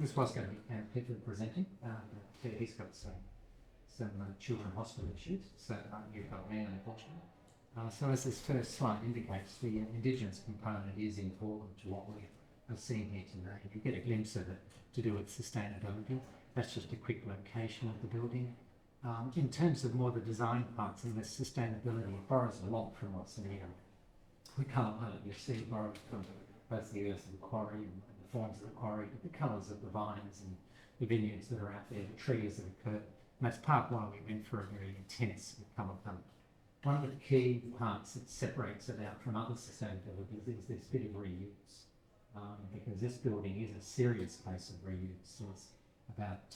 this was going to be Peter presenting. He's got some children hospital issues, so you've got a man, unfortunately. So as this first slide indicates, the Indigenous component is important to what we are seeing here today. You get a glimpse of it to do with sustainability. That's just a quick location of the building. In terms of more the design parts and the sustainability, it borrows a lot from what's in here. We can't you see it borrows from both the earth of the quarry and the forms of the quarry, but the colours of the vines and the vineyards that are out there, the trees that occur. And that's part why we went for a very intense colour palette. One of the key parts that separates it out from other sustainabilities is this bit of reuse, because this building is a serious case of reuse. So it's about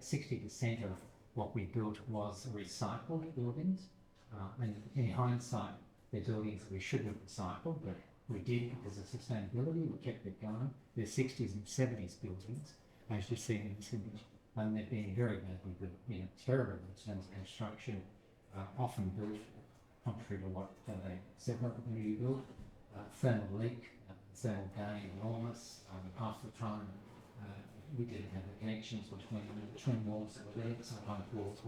60% of what we built was recycled buildings, and in hindsight, they're buildings that we shouldn't have recycled, but we did because of sustainability. We kept it going. They're 60s and 70s buildings, as you see in this image, and they're being very badly built, terrible in terms of construction, often built contrary to what they said when you built. Thermal leak, thermal gain enormous. Half the time we didn't have the connections between walls that were there. Sometimes walls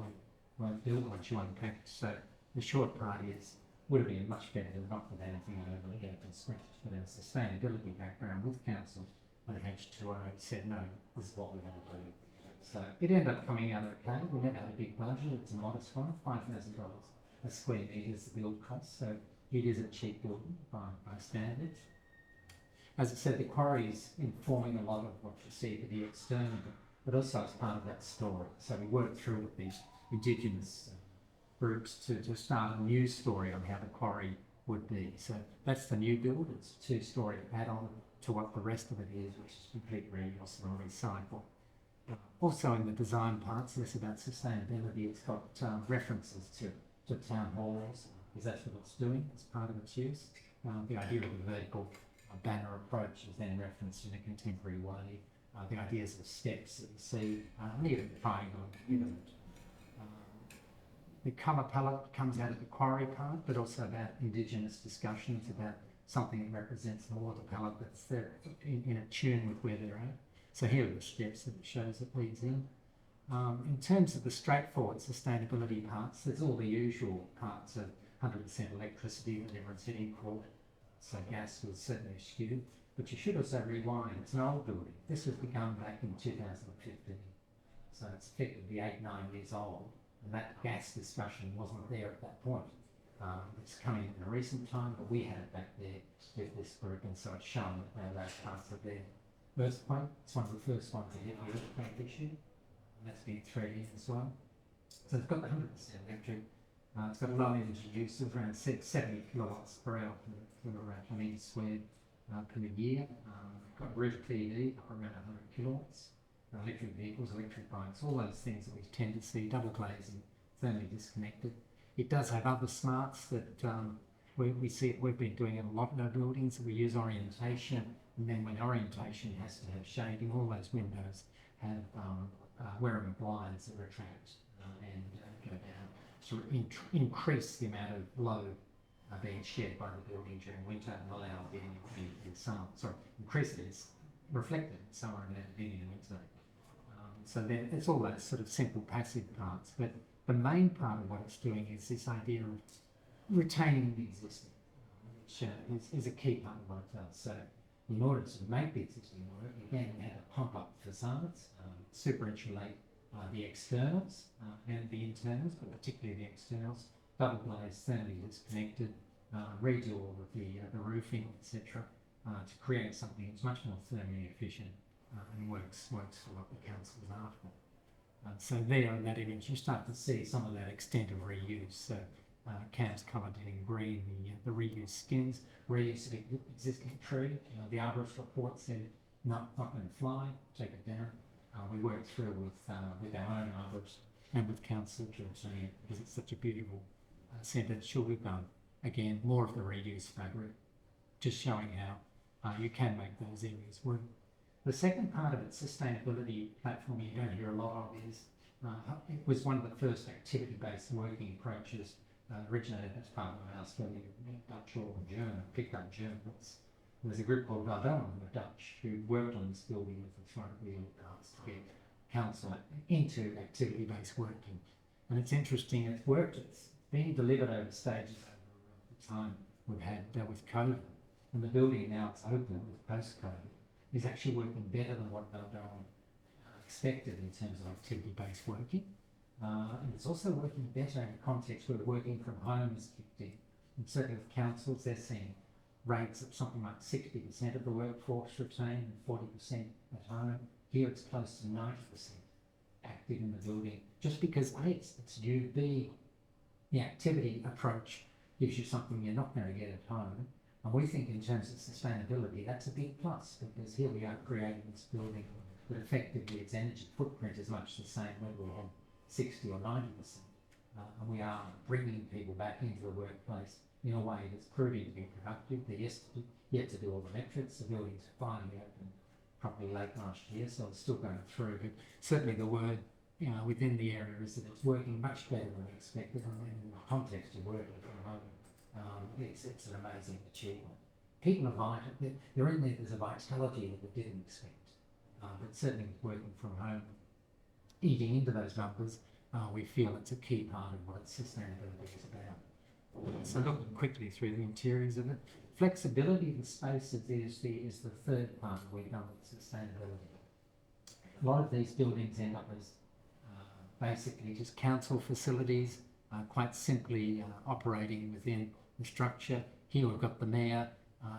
weren't built once you unpacked. So the short part is, would have been much better not with anything over the constructed, but in a sustainability background with council and H2o said no, this is what we're going to do. So it ended up coming out okay. We never had a big budget. It's a modest one, $5,000 a square metre is the build cost, so it is a cheap building by standards. As I said, the quarry is informing a lot of what you see for the external, but also as part of that story. So we worked through with these Indigenous groups to start a new story on how the quarry would be. So that's the new build. It's a two-storey add-on to what the rest of it is, which is complete reuse and recycle. Also in the design parts, less about sustainability, it's got references to town halls, because that's what it's doing as part of its use. The idea of the vertical banner approach is then referenced in a contemporary way. The ideas of steps that you see, and even the triangle, the colour palette comes out of the quarry part, but also about Indigenous discussions about something that represents more of the palette that's there in a tune with where they're at. So here are the steps that it shows it leads in. In terms of the straightforward sustainability parts, there's all the usual parts of 100% electricity that everyone's hitting for. So gas was certainly skewed, but you should also rewind. It's an old building. This was begun back in 2015. So it's effectively 8-9 years old, and that gas discussion wasn't there at that point. It's coming in a recent time, but we had it back there with this group, and so it's shown that those parts are there. Earthquake, it's one of the first ones to hit the earthquake issue. That's been 3 years as well. So it's got the 100% electric. It's got a low energy use of around 70 kilowatts per hour per metre squared per year. Got roof PV around 100 kilowatts. Electric vehicles, electric bikes, all those things that we tend to see, double glazing, thermally disconnected. It does have other smarts that we see. We've been doing in a lot of our buildings. We use orientation, and then when orientation has to have shading, all those windows have wearing blinds that retract and go down to increase the amount of load being shared by the building during winter and allow getting in summer. Sorry, increase it is reflected in summer and then in winter. So then it's all those sort of simple passive parts, but the main part of what it's doing is this idea of retaining the existing, which is a key part of what it does. So in order to make the existing work, again, we had to pump up facades, super insulate the externals and the internals, but particularly the externals, double glazed, thermally disconnected, redo all of the roofing, etc., to create something that's much more thermally efficient and works for what the council is after. So there in that image, you start to see some of that extent of reuse. So Cam's coloured in green the reuse skins, reuse of existing tree. The arborist report said not going to fly, take it down. We worked through with our own arborist and with council to obtain it because it's such a beautiful centre. Should we go again more of the reuse fabric, just showing how you can make those areas work. The second part of its sustainability platform you don't hear a lot of is it was one of the first activity-based working approaches originated as part of our study of Dutch or German, picked up Germans. There was a group called Dandenong, the Dutch, who worked on this building with authority in the past to get council into activity-based working. And it's interesting, it's worked, it's been delivered over stages over the time we've had with COVID. And the building now it's open with post-COVID is actually working better than what Dandenong expected in terms of activity-based working. And it's also working better in a context where working from home is kicked in. And certainly with councils, they're seeing rates of something like 60% of the workforce retained and 40% at home. Here it's close to 90% active in the building, just because A, it's new, B, the activity approach gives you something you're not going to get at home. And we think in terms of sustainability, that's a big plus, because here we are creating this building, but effectively its energy footprint is much the same whether we have 60 or 90%. And we are bringing people back into the workplace in a way that's proving to be productive. They're yet to do all the metrics. The building's finally opened probably late last year, so it's still going through. But certainly the word within the area is that it's working much better than we expected. And in the context of working from home, it's an amazing achievement. People are vital. They're in there. There's a vitality that we didn't expect. But certainly with working from home, eating into those numbers, we feel it's a key part of what sustainability is about. So looking quickly through the interiors of it, flexibility of the spaces is the third part that we've done with sustainability. A lot of these buildings end up as basically just council facilities, quite simply operating within the structure. Here we've got the mayor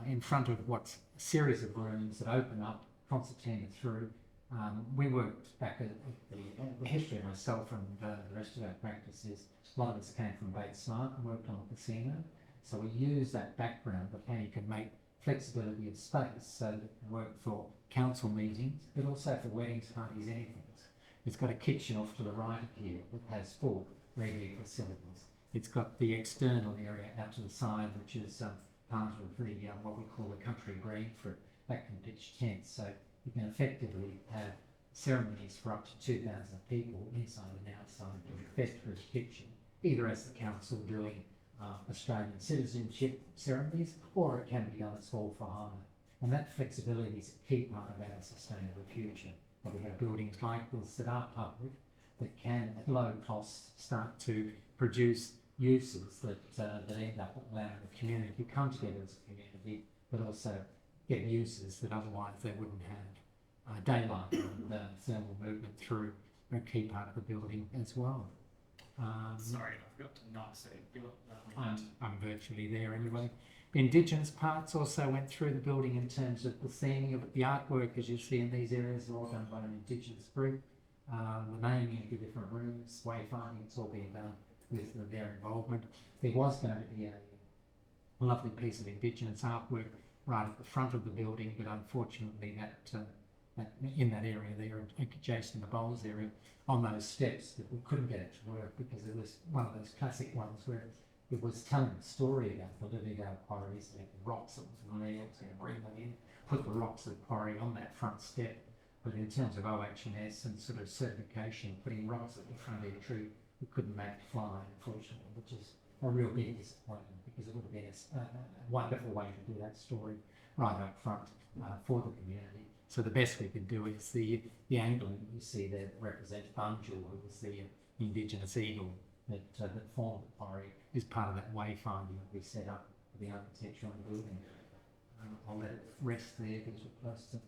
in front of what's a series of rooms that open up, concertina through. We worked back at the history of myself and the rest of our practices. A lot of us came from Bates Smart and worked on a casino. So we use that background of how you can make flexibility of space so that it can work for council meetings, but also for weddings, parties, anything. It's got a kitchen off to the right of here that has full regular facilities. It's got the external area out to the side, which is part of the what we call the country green for it. That can pitch tents. So you can effectively have ceremonies for up to 2,000 people inside and outside of the fed through the kitchen, either as the council doing Australian citizenship ceremonies, or it can be done as hall for hire. And that flexibility is a key part of our sustainable future. And we have buildings like this that are public, that can at low cost start to produce uses that end up allowing the community to come together as a community, but also get uses that otherwise they wouldn't have. Daylight and thermal movement through a key part of the building as well. Sorry, I forgot to not say. I'm virtually there anyway. Indigenous parts also went through the building in terms of the theming of the artwork, as you see in these areas, are all done by an Indigenous group. The naming of the different rooms, wayfinding, it's all being done with their involvement. There was going to be a lovely piece of Indigenous artwork right at the front of the building, but unfortunately that in that area there, adjacent to the bowls area, on those steps, that we couldn't get it to work because it was one of those classic ones where it was telling a story about the Lilydale quarries, the rocks that was nailed to bring them in, put the rocks of the quarry on that front step. But in terms of OH&S and sort of certification, putting rocks at the front entry, we couldn't make it fly, unfortunately, which is a real big disappointment because it would have been a wonderful way to do that story right up front for the community. So the best we could do is the angle that you see there that represents Bunjil, who was the Indigenous eagle that formed the quarry, is part of that wayfinding that we set up for the architecture on the building. I'll let it rest there because we're close to